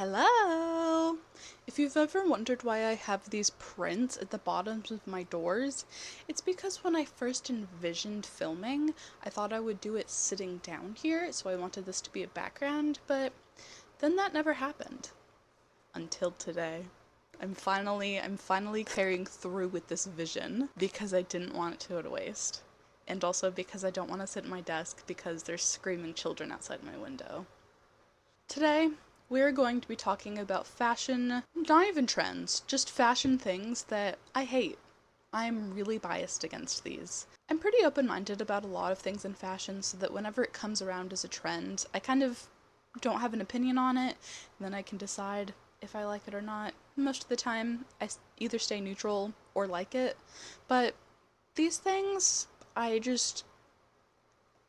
Hello! If you've ever wondered why I have these prints at the bottoms of my doors, it's because when I first envisioned filming, I thought I would do it sitting down here, so I wanted this to be a background, but then that never happened. Until today. I'm finally carrying through with this vision because I didn't want it to go to waste. And also because I don't want to sit at my desk because there's screaming children outside my window. Today, we're going to be talking about fashion, not even trends, just fashion things that I hate. I'm really biased against these. I'm pretty open-minded about a lot of things in fashion so that whenever it comes around as a trend, I kind of don't have an opinion on it, and then I can decide if I like it or not. Most of the time, I either stay neutral or like it, but these things, I just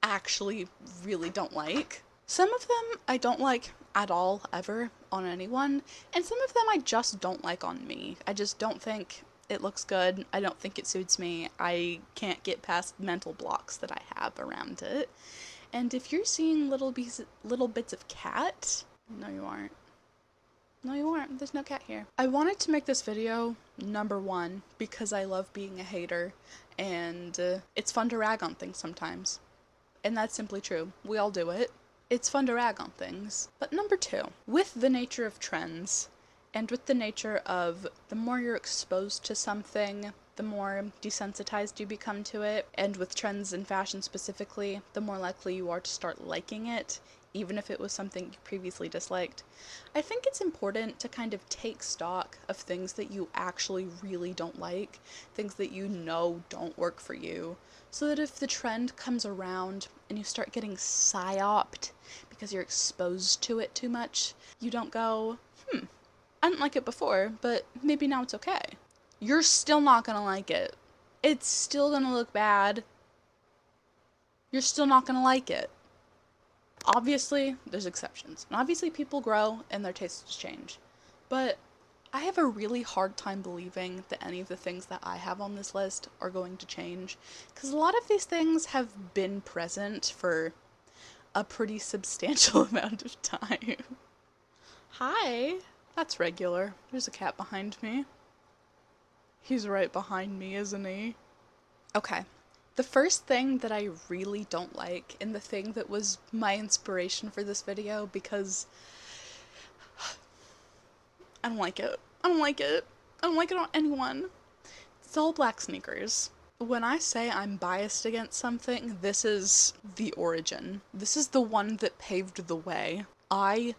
actually really don't like. Some of them I don't like at all, ever, on anyone, and some of them I just don't like on me. I just don't think it looks good. I don't think it suits me. I can't get past mental blocks that I have around it. And if you're seeing little bits of cat, no you aren't. No you aren't. There's no cat here. I wanted to make this video, number one, because I love being a hater, and it's fun to rag on things sometimes. And that's simply true. We all do it. It's fun to rag on things. But number two, with the nature of trends, and with the nature of the more you're exposed to something, the more desensitized you become to it, and with trends in fashion specifically, the more likely you are to start liking it, even if it was something you previously disliked. I think it's important to kind of take stock of things that you actually really don't like, things that you know don't work for you, so that if the trend comes around and you start getting psyoped because you're exposed to it too much, you don't go, I didn't like it before, but maybe now it's okay. You're still not gonna like it. It's still gonna look bad. You're still not gonna like it. Obviously, there's exceptions. And obviously people grow and their tastes change. But I have a really hard time believing that any of the things that I have on this list are going to change. Because a lot of these things have been present for a pretty substantial amount of time. Hi! That's regular. There's a cat behind me. He's right behind me, isn't he? Okay. The first thing that I really don't like, and the thing that was my inspiration for this video, because I don't like it. I don't like it. I don't like it on anyone. It's all black sneakers. When I say I'm biased against something, this is the origin. This is the one that paved the way. I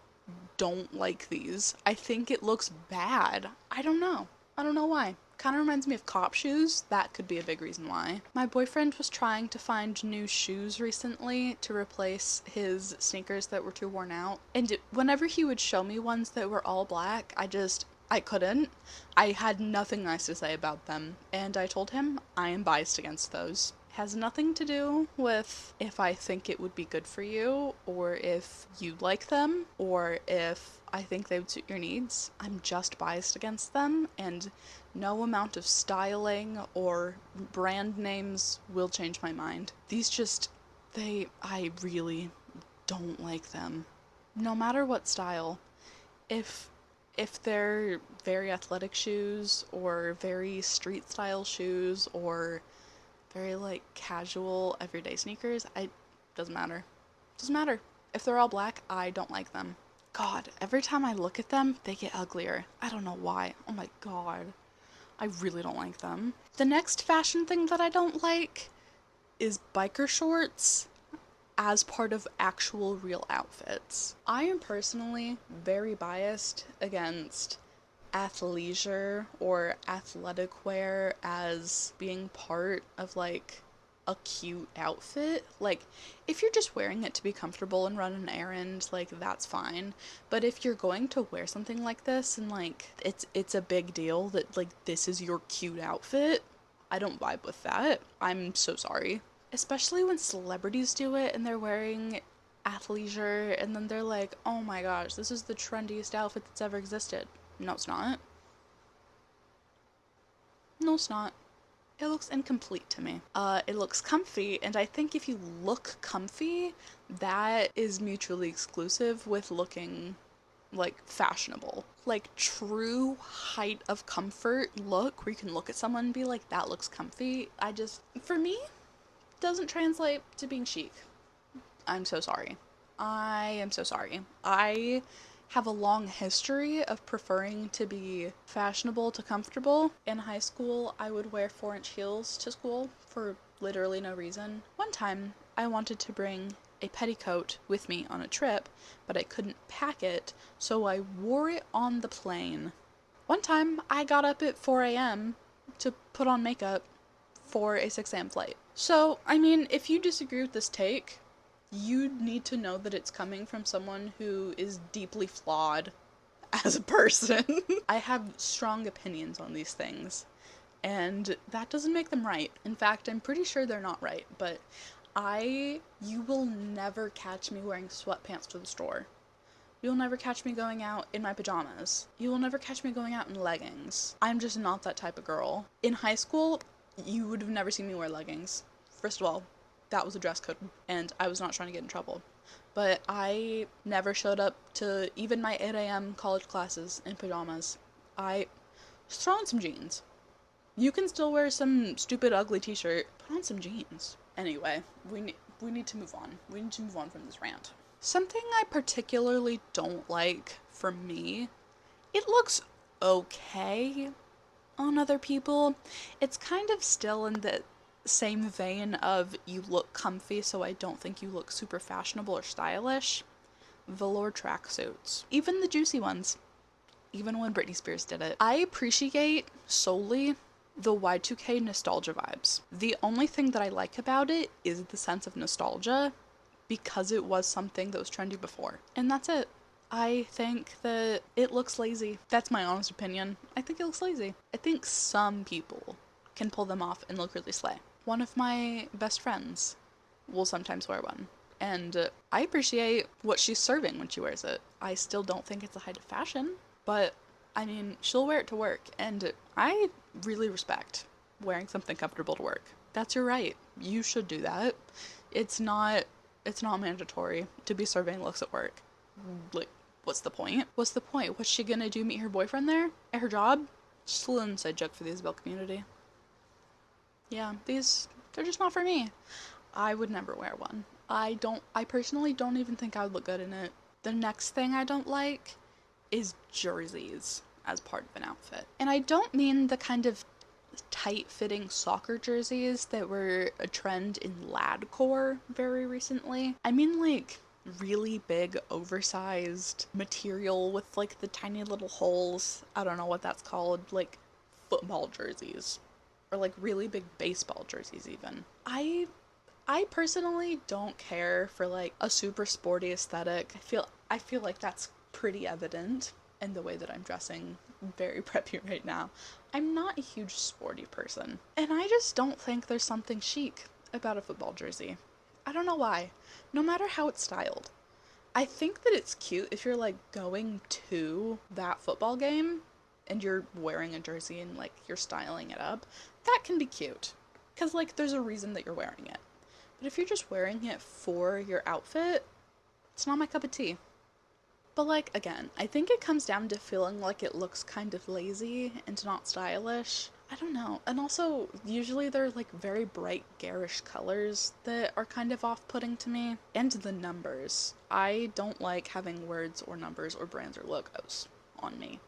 don't like these. I think it looks bad. I don't know. I don't know why. Kind of reminds me of cop shoes. That could be a big reason why. My boyfriend was trying to find new shoes recently to replace his sneakers that were too worn out. And whenever he would show me ones that were all black, I couldn't. I had nothing nice to say about them. And I told him I am biased against those. It has nothing to do with if I think it would be good for you, or if you like them, or if I think they would suit your needs. I'm just biased against them, and no amount of styling or brand names will change my mind. These just, I really don't like them. No matter what style. If they're very athletic shoes, or very street style shoes, or very like casual everyday sneakers, doesn't matter. Doesn't matter. If they're all black, I don't like them. God, every time I look at them, they get uglier. I don't know why. Oh my god. I really don't like them. The next fashion thing that I don't like is biker shorts as part of actual real outfits. I am personally very biased against athleisure or athletic wear as being part of like a cute outfit. Like, if you're just wearing it to be comfortable and run an errand, like, that's fine. But if you're going to wear something like this and like it's a big deal that like this is your cute outfit, I don't vibe with that. I'm so sorry. Especially when celebrities do it and they're wearing athleisure and then they're like, oh my gosh, this is the trendiest outfit that's ever existed. No, it's not. No, it's not. It looks incomplete to me. It looks comfy, and I think if you look comfy, that is mutually exclusive with looking like fashionable. Like true height of comfort look where you can look at someone and be like, that looks comfy. For me, doesn't translate to being chic. I'm so sorry. I am so sorry. I have a long history of preferring to be fashionable to comfortable. In high school, I would wear 4-inch heels to school for literally no reason. One time, I wanted to bring a petticoat with me on a trip, but I couldn't pack it, so I wore it on the plane. One time, I got up at 4 a.m. to put on makeup for a 6 a.m. flight. So, I mean, if you disagree with this take, you need to know that it's coming from someone who is deeply flawed as a person. I have strong opinions on these things, and that doesn't make them right. In fact, I'm pretty sure they're not right, but you will never catch me wearing sweatpants to the store. You'll never catch me going out in my pajamas. You will never catch me going out in leggings. I'm just not that type of girl. In high school, you would have never seen me wear leggings. First of all, that was a dress code, and I was not trying to get in trouble. But I never showed up to even my 8 a.m. college classes in pajamas. I just throw on some jeans. You can still wear some stupid, ugly t-shirt. Put on some jeans. Anyway, we need to move on. We need to move on from this rant. Something I particularly don't like for me, it looks okay on other people. It's kind of still in the same vein of you look comfy, so I don't think you look super fashionable or stylish. Velour tracksuits. Even the juicy ones. Even when Britney Spears did it. I appreciate solely the Y2K nostalgia vibes. The only thing that I like about it is the sense of nostalgia because it was something that was trendy before. And that's it. I think that it looks lazy. That's my honest opinion. I think it looks lazy. I think some people can pull them off and look really slay. One of my best friends will sometimes wear one, and I appreciate what she's serving when she wears it. I still don't think it's a height of fashion, but I mean, she'll wear it to work, and I really respect wearing something comfortable to work. That's your right. You should do that. It's not mandatory to be serving looks at work. Like, what's the point? What's the point? What's she gonna do, meet her boyfriend there? At her job? Just a little inside joke for the Isabel community. Yeah, they're just not for me. I would never wear one. I personally don't even think I would look good in it. The next thing I don't like is jerseys as part of an outfit. And I don't mean the kind of tight-fitting soccer jerseys that were a trend in ladcore very recently. I mean like really big, oversized material with like the tiny little holes. I don't know what that's called, like football jerseys. Or like really big baseball jerseys even. I personally don't care for like a super sporty aesthetic. I feel like that's pretty evident in the way that I'm dressing very preppy right now. I'm not a huge sporty person. And I just don't think there's something chic about a football jersey. I don't know why. No matter how it's styled. I think that it's cute if you're like going to that football game and you're wearing a jersey and like you're styling it up. That can be cute. Because like there's a reason that you're wearing it. But if you're just wearing it for your outfit, it's not my cup of tea. But like, again, I think it comes down to feeling like it looks kind of lazy and not stylish. I don't know. And also, usually they're like very bright, garish colors that are kind of off-putting to me. And the numbers. I don't like having words or numbers or brands or logos on me.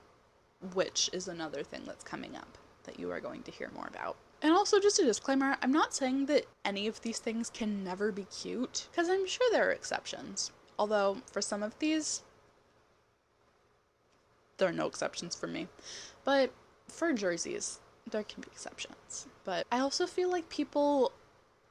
Which is another thing that's coming up that you are going to hear more about. And also, just a disclaimer, I'm not saying that any of these things can never be cute, because I'm sure there are exceptions. Although, for some of these, there are no exceptions for me. But for jerseys, there can be exceptions. But I also feel like people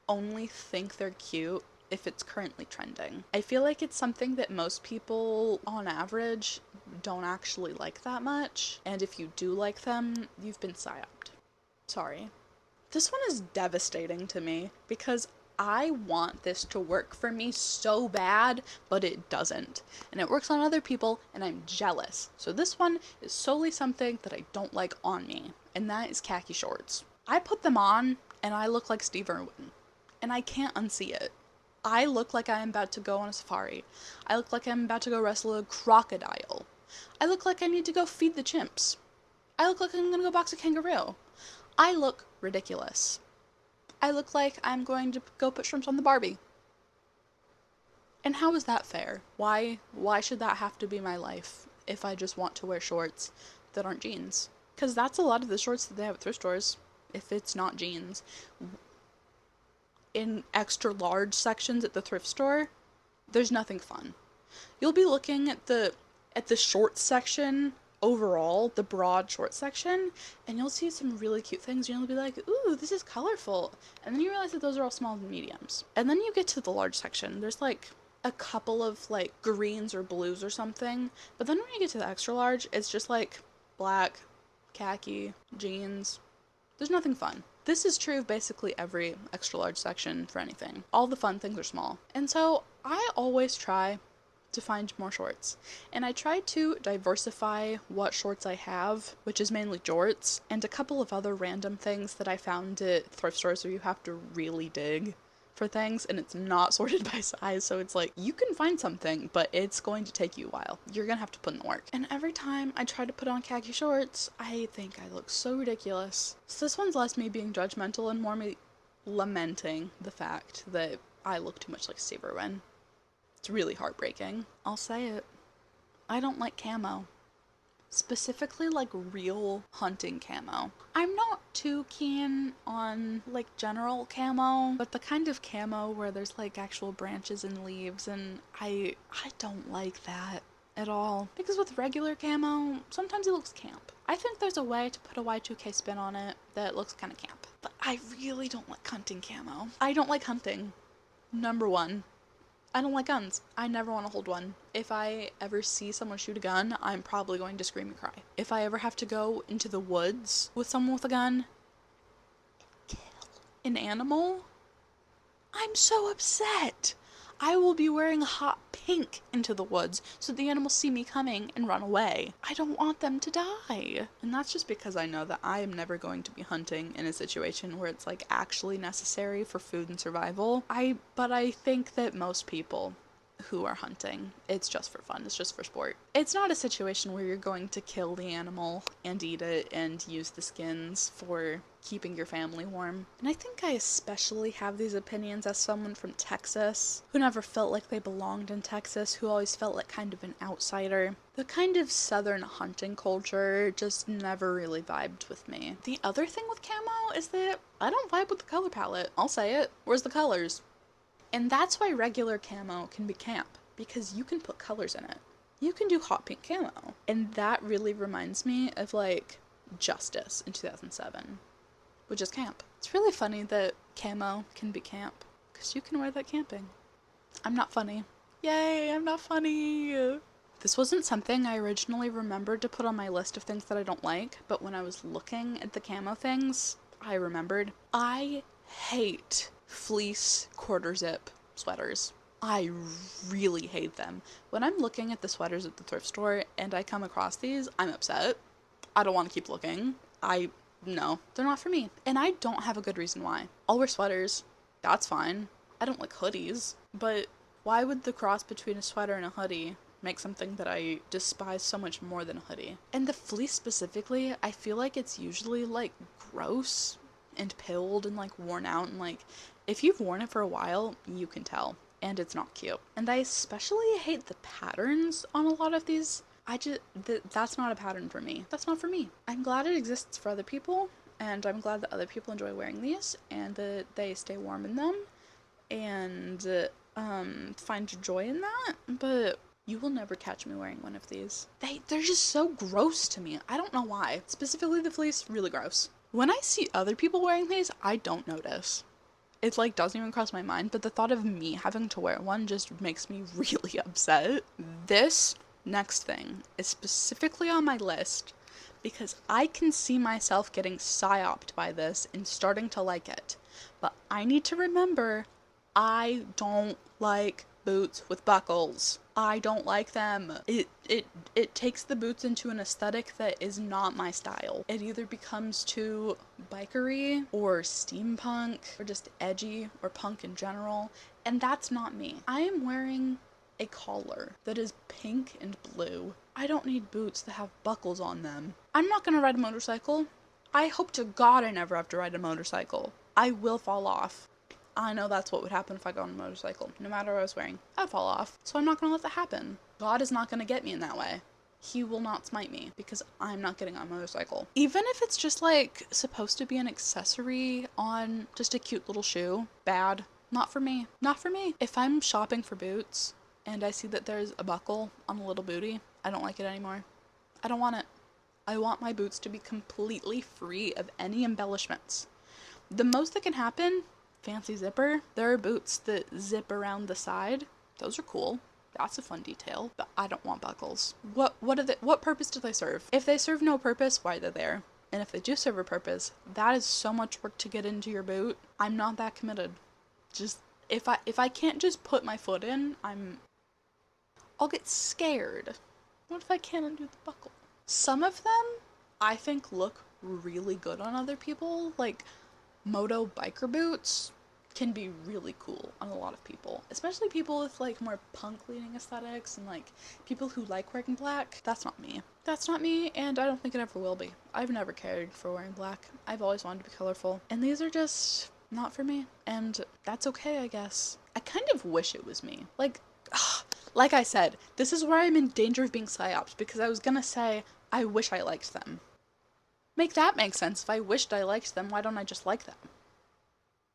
only think they're cute if it's currently trending. I feel like it's something that most people, on average, don't actually like that much. And if you do like them, you've been psyoped. Sorry. This one is devastating to me because I want this to work for me so bad, but it doesn't. And it works on other people, and I'm jealous. So this one is solely something that I don't like on me, and that is khaki shorts. I put them on, and I look like Steve Irwin, and I can't unsee it. I look like I'm about to go on a safari. I look like I'm about to go wrestle a crocodile. I look like I need to go feed the chimps. I look like I'm gonna go box a kangaroo. I look ridiculous. I look like I'm going to go put shrimps on the Barbie. And how is that fair? Why should that have to be my life if I just want to wear shorts that aren't jeans? Because that's a lot of the shorts that they have at thrift stores, if it's not jeans. In extra large sections at the thrift store, there's nothing fun. You'll be looking at the short section overall, the broad short section, and you'll see some really cute things. You'll be like, ooh, this is colorful. And then you realize that those are all smalls and mediums. And then you get to the large section. There's like a couple of like greens or blues or something. But then when you get to the extra large, it's just like black, khaki, jeans. There's nothing fun. This is true of basically every extra large section for anything. All the fun things are small. And so I always try to find more shorts. And I try to diversify what shorts I have, which is mainly jorts, and a couple of other random things that I found at thrift stores where you have to really dig for things and it's not sorted by size. So it's like, you can find something, but it's going to take you a while. You're gonna have to put in the work. And every time I try to put on khaki shorts, I think I look so ridiculous. So this one's less me being judgmental and more me lamenting the fact that I look too much like Steve Irwin. It's really heartbreaking. I'll say it. I don't like camo. Specifically like real hunting camo. I'm not too keen on like general camo, but the kind of camo where there's like actual branches and leaves, and I don't like that at all. Because with regular camo, sometimes it looks camp. I think there's a way to put a Y2K spin on it that looks kind of camp. But I really don't like hunting camo. I don't like hunting. Number one. I don't like guns. I never want to hold one. If I ever see someone shoot a gun, I'm probably going to scream and cry. If I ever have to go into the woods with someone with a gun, kill an animal, I'm so upset. I will be wearing hot pink into the woods so the animals see me coming and run away. I don't want them to die. And that's just because I know that I am never going to be hunting in a situation where it's like actually necessary for food and survival. But I think that most people who are hunting, it's just for fun, it's just for sport. It's not a situation where you're going to kill the animal and eat it and use the skins for keeping your family warm. And I think I especially have these opinions as someone from Texas who never felt like they belonged in Texas, who always felt like kind of an outsider. The kind of southern hunting culture just never really vibed with me. The other thing with camo is that I don't vibe with the color palette. I'll say it. Where's the colors? And that's why regular camo can be camp, because you can put colors in it. You can do hot pink camo. And that really reminds me of like Justice in 2007, which is camp. It's really funny that camo can be camp, because you can wear that camping. I'm not funny. Yay, I'm not funny. This wasn't something I originally remembered to put on my list of things that I don't like, but when I was looking at the camo things, I remembered. I hate fleece quarter zip sweaters. I really hate them. When I'm looking at the sweaters at the thrift store and I come across these, I'm upset. I don't want to keep looking. No, they're not for me. And I don't have a good reason why. I'll wear sweaters. That's fine. I don't like hoodies. But why would the cross between a sweater and a hoodie make something that I despise so much more than a hoodie? And the fleece specifically, I feel like it's usually like gross and pilled and like worn out, and like if you've worn it for a while, you can tell, and it's not cute. And I especially hate the patterns on a lot of these. That's not a pattern for me. That's not for me. I'm glad it exists for other people, and I'm glad that other people enjoy wearing these and that they stay warm in them and find joy in that, but you will never catch me wearing one of these. They're just so gross to me. I don't know why. Specifically the fleece, really gross. When I see other people wearing these, I don't notice. It like doesn't even cross my mind, but the thought of me having to wear one just makes me really upset. This next thing is specifically on my list because I can see myself getting psyoped by this and starting to like it. But I need to remember, I don't like boots with buckles. I don't like them. It takes the boots into an aesthetic that is not my style. It either becomes too bikery or steampunk or just edgy or punk in general, and that's not me. I am wearing a collar that is pink and blue. I don't need boots that have buckles on them. I'm not gonna ride a motorcycle. I hope to God I never have to ride a motorcycle. I will fall off. I know that's what would happen if I got on a motorcycle. No matter what I was wearing, I'd fall off. So I'm not gonna let that happen. God is not gonna get me in that way. He will not smite me because I'm not getting on a motorcycle. Even if it's just like supposed to be an accessory on just a cute little shoe, bad. Not for me. Not for me. If I'm shopping for boots and I see that there's a buckle on a little booty, I don't like it anymore. I don't want it. I want my boots to be completely free of any embellishments. The most that can happen, fancy zipper. There are boots that zip around the side. Those are cool. That's a fun detail, but I don't want buckles. What purpose do they serve? If they serve no purpose, why are they there? And if they do serve a purpose, that is so much work to get into your boot. I'm not that committed. Just if I can't just put my foot in, I'll get scared. What if I can't undo the buckle? Some of them I think look really good on other people, like moto biker boots can be really cool on a lot of people, especially people with like more punk leaning aesthetics and like people who like wearing black. That's not me. That's not me, and I don't think it ever will be. I've never cared for wearing black. I've always wanted to be colorful, and these are just not for me, and that's okay, I guess. I kind of wish it was me. Like I said, this is where I'm in danger of being psyops, because I was gonna say, I wish I liked them. Make that make sense. If I wished I liked them, why don't I just like them?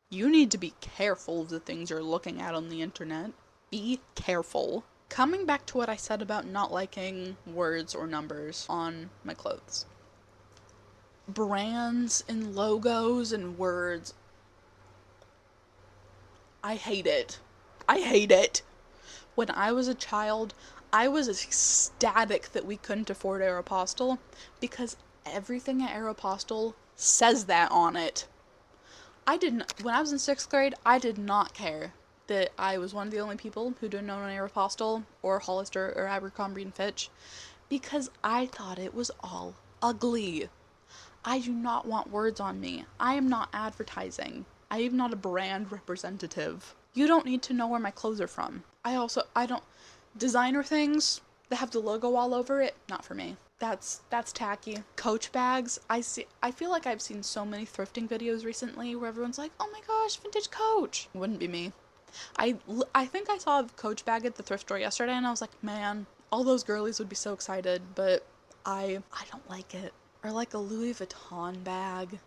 You need to be careful of the things you're looking at on the internet. Be careful. Coming back to what I said about not liking words or numbers on my clothes. Brands and logos and words. I hate it. I hate it. When I was a child, I was ecstatic that we couldn't afford Aeropostale because everything at Aeropostale says that on it. When I was in 6th grade, I did not care that I was one of the only people who didn't own an Aeropostale or Hollister or Abercrombie & Fitch because I thought it was all ugly. I do not want words on me. I am not advertising. I am not a brand representative. You don't need to know where my clothes are from. I don't, designer things that have the logo all over it, not for me. That's tacky. Coach bags. I feel like I've seen so many thrifting videos recently where everyone's like, "Oh my gosh, vintage Coach." Wouldn't be me. I think I saw a Coach bag at the thrift store yesterday and I was like, "Man, all those girlies would be so excited," but I don't like it. Or like a Louis Vuitton bag.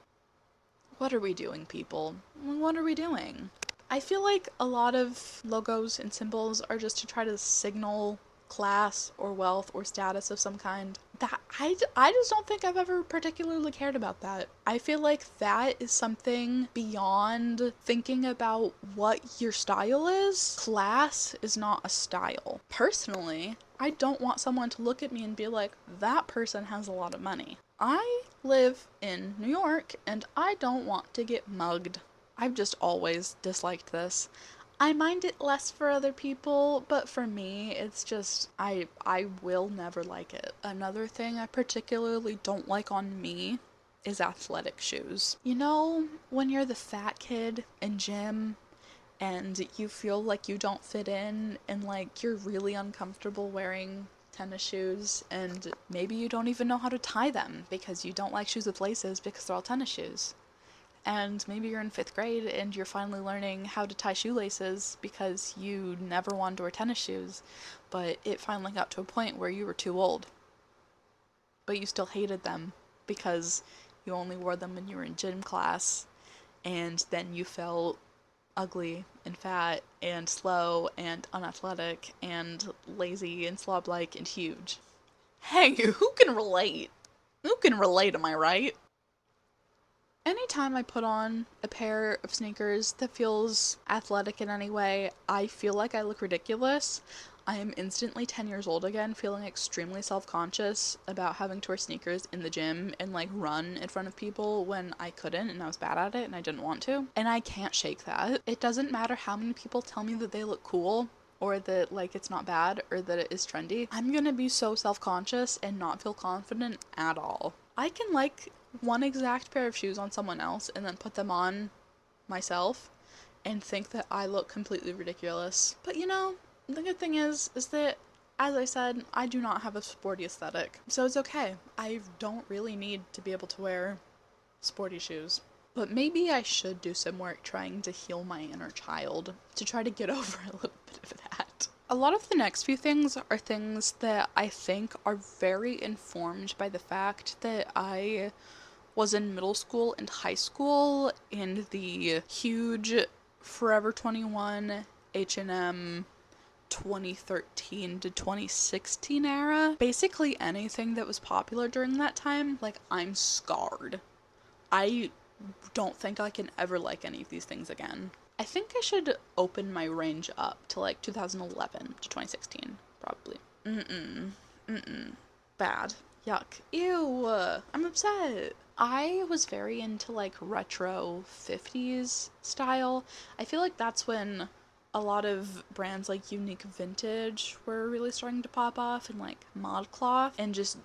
What are we doing, people? What are we doing? I feel like a lot of logos and symbols are just to try to signal class or wealth or status of some kind. That I just don't think I've ever particularly cared about that. I feel like that is something beyond thinking about what your style is. Class is not a style. Personally, I don't want someone to look at me and be like, that person has a lot of money. I live in New York and I don't want to get mugged. I've just always disliked this. I mind it less for other people, but for me, it's just, I will never like it. Another thing I particularly don't like on me is athletic shoes. You know, when you're the fat kid in gym and you feel like you don't fit in and like you're really uncomfortable wearing tennis shoes and maybe you don't even know how to tie them because you don't like shoes with laces because they're all tennis shoes. And maybe you're in 5th grade and you're finally learning how to tie shoelaces because you never wanted to wear tennis shoes, but it finally got to a point where you were too old. But you still hated them because you only wore them when you were in gym class, and then you felt ugly and fat and slow and unathletic and lazy and slob-like and huge. Hey, who can relate? Who can relate, am I right? Anytime I put on a pair of sneakers that feels athletic in any way, I feel like I look ridiculous. I am instantly 10 years old again, feeling extremely self-conscious about having to wear sneakers in the gym and like run in front of people when I couldn't and I was bad at it and I didn't want to. And I can't shake that. It doesn't matter how many people tell me that they look cool or that like it's not bad or that it is trendy. I'm gonna be so self-conscious and not feel confident at all. I can like one exact pair of shoes on someone else and then put them on myself and think that I look completely ridiculous. But you know, The good thing is that, as I said, I do not have a sporty aesthetic, so it's okay. I don't really need to be able to wear sporty shoes. But maybe I should do some work trying to heal my inner child to try to get over a little bit of that. A lot of the next few things are things that I think are very informed by the fact that I was in middle school and high school in the huge Forever 21 H&M 2013 to 2016 era. Basically anything that was popular during that time, like, I'm scarred. I don't think I can ever like any of these things again. I think I should open my range up to like 2011 to 2016, probably. Bad. Yuck. Ew. I'm upset. I was very into like retro 50s style. I feel like that's when a lot of brands like Unique Vintage were really starting to pop off, and like ModCloth, and just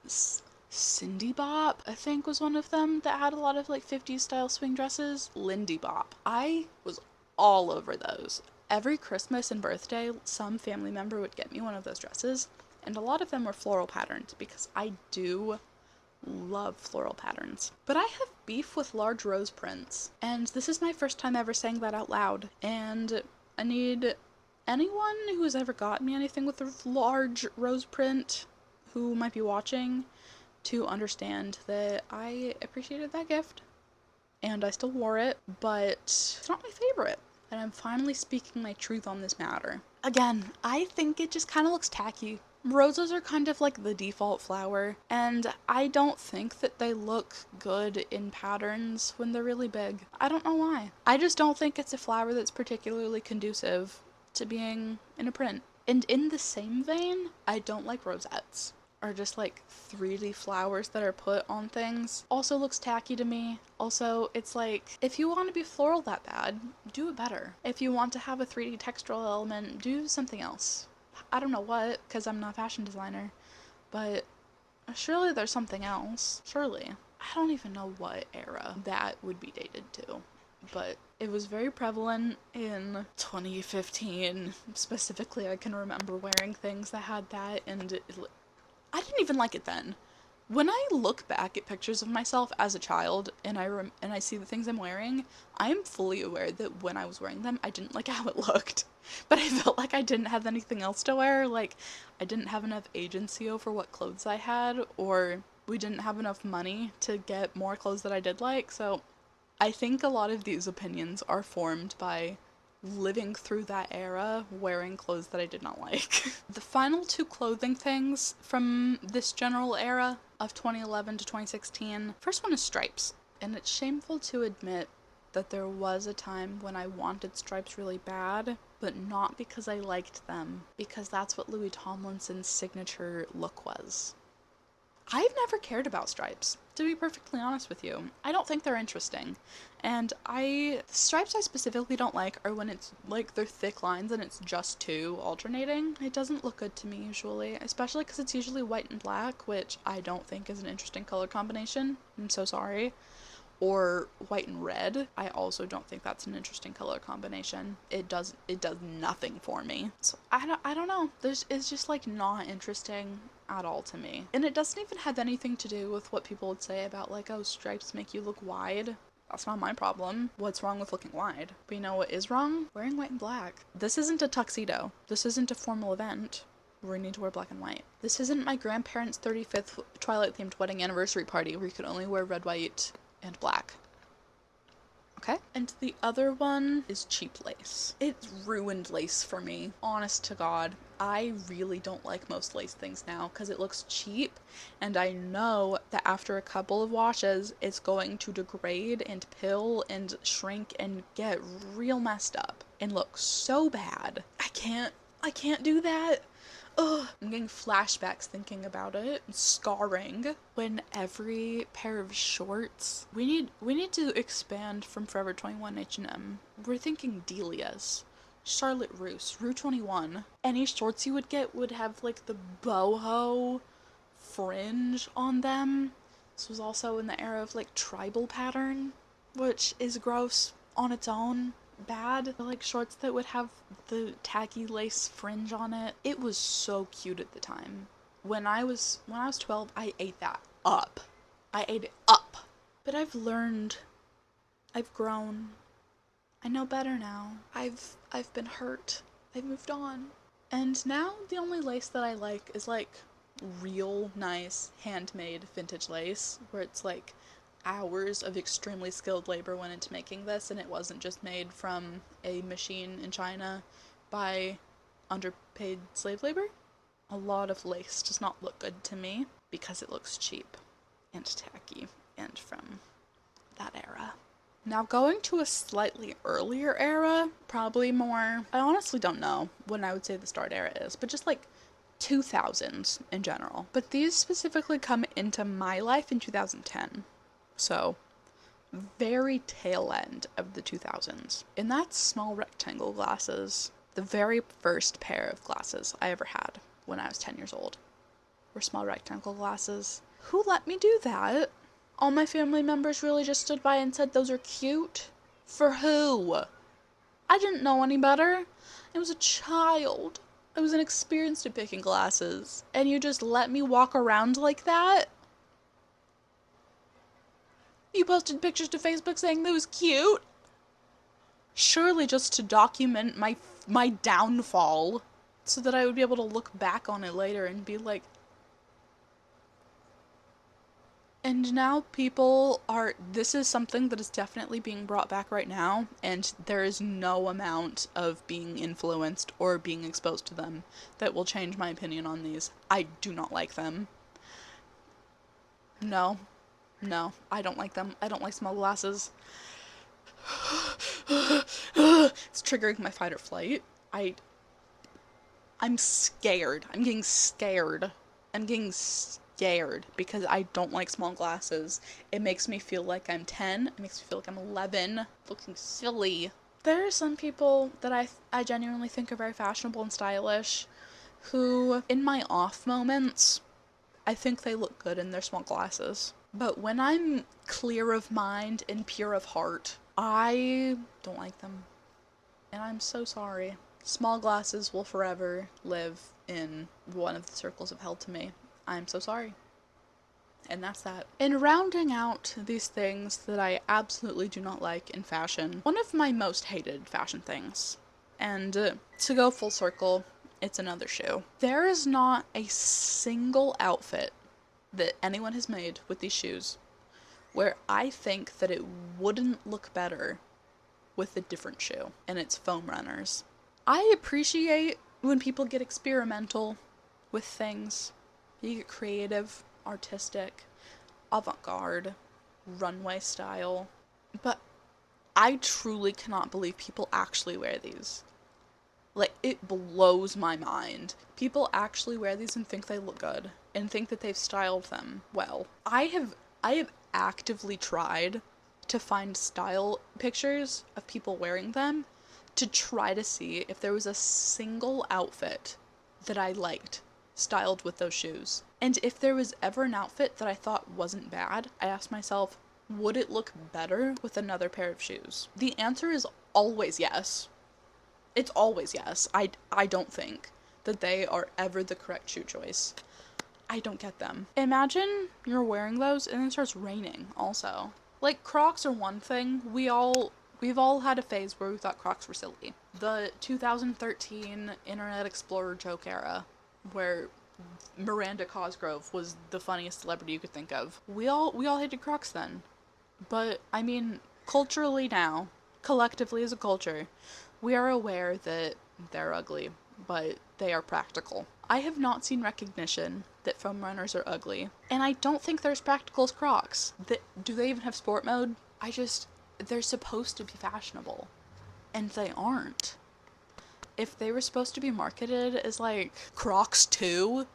Cindy Bop, I think, was one of them that had a lot of like 50s style swing dresses. Lindy Bop. I was all over those. Every Christmas and birthday, some family member would get me one of those dresses, and a lot of them were floral patterns because I do love floral patterns. But I have beef with large rose prints, and this is my first time ever saying that out loud, and I need anyone who's ever gotten me anything with a large rose print who might be watching to understand that I appreciated that gift, and I still wore it, but it's not my favorite. And I'm finally speaking my truth on this matter. Again, I think it just kind of looks tacky. Roses are kind of like the default flower, and I don't think that they look good in patterns when they're really big. I don't know why. I just don't think it's a flower that's particularly conducive to being in a print. And in the same vein, I don't like rosettes, or just like 3D flowers that are put on things. Also looks tacky to me. Also, it's like, if you want to be floral that bad, do it better. If you want to have a 3D textural element, do something else. I don't know what, because I'm not a fashion designer, but surely there's something else. Surely. I don't even know what era that would be dated to, but it was very prevalent in 2015. Specifically, I can remember wearing things that had that, and I didn't even like it then. When I look back at pictures of myself as a child and I see the things I'm wearing, I am fully aware that when I was wearing them, I didn't like how it looked. But I felt like I didn't have anything else to wear. Like, I didn't have enough agency over what clothes I had, or we didn't have enough money to get more clothes that I did like. So I think a lot of these opinions are formed by living through that era, wearing clothes that I did not like. The final two clothing things from this general era of 2011 to 2016, first one is stripes. And it's shameful to admit that there was a time when I wanted stripes really bad, but not because I liked them, because that's what Louis Tomlinson's signature look was. I've never cared about stripes, to be perfectly honest with you. I don't think they're interesting. And the stripes I specifically don't like are when it's like they're thick lines and it's just two alternating. It doesn't look good to me usually, especially because it's usually white and black, which I don't think is an interesting color combination. I'm so sorry. Or white and red. I also don't think that's an interesting color combination. It does nothing for me. So I don't know. It's just like not interesting at all to me. And it doesn't even have anything to do with what people would say about like, oh, stripes make you look wide. That's not my problem. What's wrong with looking wide? But you know what is wrong? Wearing white and black. This isn't a tuxedo. This isn't a formal event where we need to wear black and white. This isn't my grandparents' 35th Twilight-themed wedding anniversary party where you could only wear red, white, and black. Okay? And the other one is cheap lace. It's ruined lace for me. Honest to God. I really don't like most lace things now because it looks cheap, and I know that after a couple of washes, it's going to degrade and pill and shrink and get real messed up and look so bad. I can't do that. Ugh, I'm getting flashbacks thinking about it. It's scarring. When every pair of shorts, we need to expand from Forever 21 H&M. We're thinking Delia's, Charlotte Russe, Rue 21. Any shorts you would get would have like the boho fringe on them. This was also in the era of like tribal pattern, which is gross on its own. bad. Like shorts that would have the tacky lace fringe on it. It was so cute at the time. When I was 12, I ate that up. I ate it up. But I've learned. I've grown. I know better now. I've been hurt. I've moved on. And now the only lace that I like is like real nice handmade vintage lace where it's like hours of extremely skilled labor went into making this, and it wasn't just made from a machine in China by underpaid slave labor. A lot of lace does not look good to me because it looks cheap and tacky and from that era. Now going to a slightly earlier era, probably more, I honestly don't know when I would say the start era is, but just like 2000s in general. But these specifically come into my life in 2010. So, very tail end of the 2000s. And that's small rectangle glasses. The very first pair of glasses I ever had when I was 10 years old were small rectangle glasses. Who let me do that? All my family members really just stood by and said those are cute? For who? I didn't know any better. I was a child. I was inexperienced at picking glasses. And you just let me walk around like that? You posted pictures to Facebook saying that was cute? Surely just to document my downfall, so that I would be able to look back on it later and be like, and now this is something that is definitely being brought back right now, and there is no amount of being influenced or being exposed to them that will change my opinion on these. I do not like them. No, I don't like them. I don't like small glasses. It's triggering my fight or flight. I'm scared. I'm getting scared. Because I don't like small glasses. It makes me feel like I'm 10. It makes me feel like I'm 11. Looking silly. There are some people that I genuinely think are very fashionable and stylish who, in my off moments, I think they look good in their small glasses. But when I'm clear of mind and pure of heart, I don't like them. And I'm so sorry. Small glasses will forever live in one of the circles of hell to me. I'm so sorry. And that's that. In rounding out these things that I absolutely do not like in fashion, one of my most hated fashion things, and to go full circle, it's another shoe. There is not a single outfit that anyone has made with these shoes where I think that it wouldn't look better with a different shoe, and it's foam runners. I appreciate when people get experimental with things. You get creative, artistic, avant-garde, runway style. But I truly cannot believe people actually wear these. Like, it blows my mind. People actually wear these and think they look good, and think that they've styled them well. I have actively tried to find style pictures of people wearing them to try to see if there was a single outfit that I liked styled with those shoes. And if there was ever an outfit that I thought wasn't bad, I asked myself, would it look better with another pair of shoes? The answer is always yes. It's always yes. I don't think that they are ever the correct shoe choice. I don't get them. Imagine you're wearing those and then it starts raining also. Like, Crocs are one thing. We've all had a phase where we thought Crocs were silly. The 2013 Internet Explorer joke era, where Miranda Cosgrove was the funniest celebrity you could think of. We all hated Crocs then. But, I mean, culturally now, collectively as a culture, we are aware that they're ugly, but they are practical. I have not seen recognition that foam runners are ugly, and I don't think they're as practical as Crocs. Do they even have sport mode? They're supposed to be fashionable, and they aren't. If they were supposed to be marketed as, like, Crocs 2,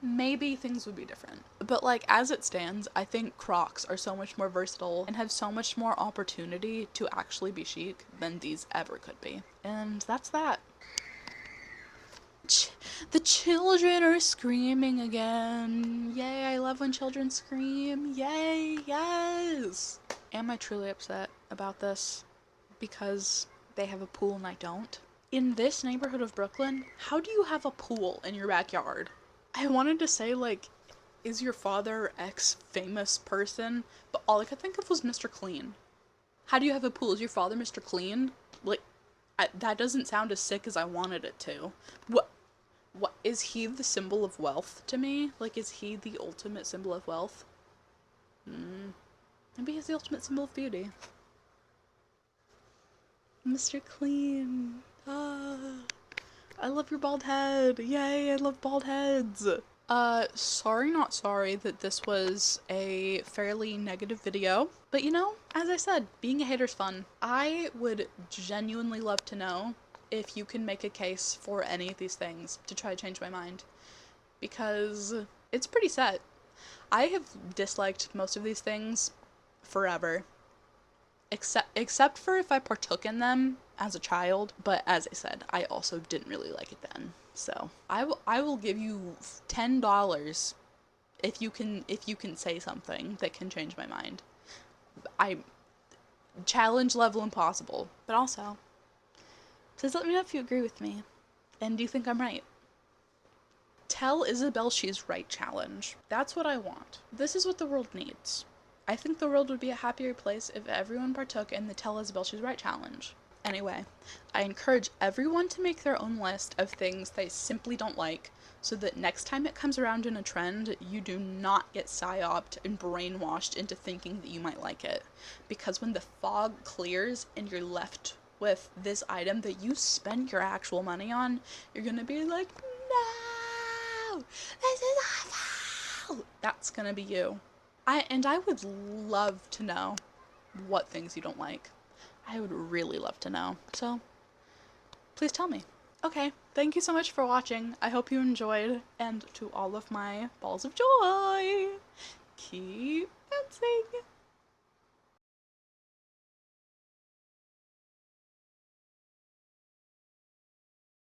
maybe things would be different. But, like, as it stands, I think Crocs are so much more versatile and have so much more opportunity to actually be chic than these ever could be. And that's that. The children are screaming again. Yay, I love when children scream. Yay, yes! Am I truly upset about this? Because They have a pool and I don't. In this neighborhood of Brooklyn, how do you have a pool in your backyard? I wanted to say, like, is your father ex-famous person? But all I could think of was Mr. Clean. How do you have a pool? Is your father Mr. Clean? Like, that doesn't sound as sick as I wanted it to. What is he the symbol of wealth to me? Like, is he the ultimate symbol of wealth? Maybe he's the ultimate symbol of beauty. Mr. Clean. Ah, I love your bald head. Yay, I love bald heads. Sorry not sorry that this was a fairly negative video. But you know, as I said, being a hater's fun. I would genuinely love to know if you can make a case for any of these things to try to change my mind. Because it's pretty set. I have disliked most of these things forever. Except for if I partook in them as a child, but as I said, I also didn't really like it then. So I will give you $10 if you can say something that can change my mind. I challenge level impossible, but also please let me know if you agree with me, and do you think I'm right? Tell Isabel she's right challenge. That's what I want. This is what the world needs. I think the world would be a happier place if everyone partook in the Tell Isabel she's right challenge. Anyway, I encourage everyone to make their own list of things they simply don't like, so that next time it comes around in a trend, you do not get psyoped and brainwashed into thinking that you might like it. Because when the fog clears and you're left with this item that you spend your actual money on, you're gonna be like, no, this is awful. That's gonna be you. I would love to know what things you don't like. I would really love to know. So, please tell me. Okay, thank you so much for watching. I hope you enjoyed, and to all of my balls of joy, keep